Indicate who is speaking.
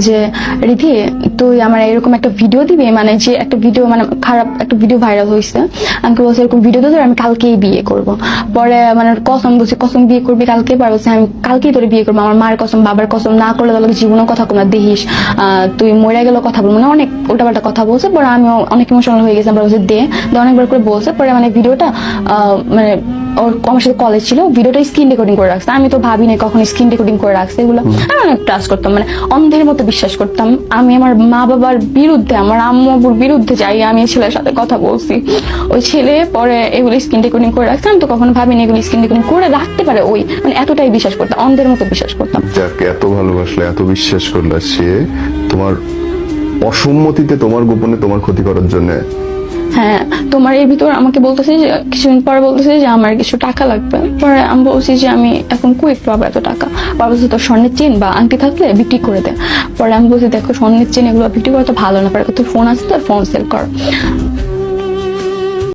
Speaker 1: যে রিধি তুই আমার এরকম একটা ভিডিও দিবি, মানে যে একটা ভিডিও মানে খারাপ একটা ভিডিও ভাইরাল হয়েছে, আমাকে বলছে এরকম ভিডিও দিতে আমি কালকেই বিয়ে করব। পরে মানে কসম বলছি, কসম বিয়ে করবি কালকে? পরে বলছে আমি কালকেই তোরে বিয়ে করবো, আমার মার কসম বাবার কসম, না করলে তাহলে জীবনের কথা কোনো দেখিস, তুই মরে গেল কথা বল, মানে অনেক উল্টাপাল্টা কথা বলছে। পরে আমিও অনেক ইমোশনাল হয়ে গেছিলাম, বলছে দে অনেকবার করে বলছে। পরে মানে ভিডিওটা মানে ওর আমার সাথে কলেজ ছিল, ভিডিওটা স্ক্রিন রেকর্ডিং করে রাখছে। আমি তো ভাবি না কখন স্ক্রিন রেকর্ডিং করে রাখছে এগুলো। আমি অনেক ট্রাস্ট করতাম, মানে অন্ধের মতো বিশ্বাস করতাম। আমি আমার মা বাবার বিরুদ্ধে, আমার আম্মু আব্বুর বিরুদ্ধে যাই আমি ছেলের সাথে কথা বলছি। ওই ছেলে পরে এগুলো স্ক্রিন রেকর্ডিং করে রাখছে। আমি তো কখনো ভাবিনি এগুলো স্ক্রিন রেকর্ডিং করে রাখতে পারে। ওই মানে এতটাই বিশ্বাস করতাম, অন্ধের মতো বিশ্বাস করতাম।
Speaker 2: যাকে এত ভালোবাসলে, এত বিশ্বাস করলে, সে তোমার অসম্মতিতে তোমার গোপনে তোমার ক্ষতি করার জন্য।
Speaker 1: হ্যাঁ, তোমার এর ভিতর আমাকে বলতেছে যে কিছুদিন পরে বলতেছে যে আমার কিছু টাকা লাগবে। পরে আমি বলছি যে আমি এখন কই পাবো এত টাকা? পরে বলছে তোর স্বর্ণের চেন বা আংটি থাকলে বিক্রি করে দে। পরে আমি বলছি দেখো স্বর্ণের চেন এগুলো বিক্রি করা তো ভালো না, পরে তোর ফোন আছে তো ফোন সেল কর।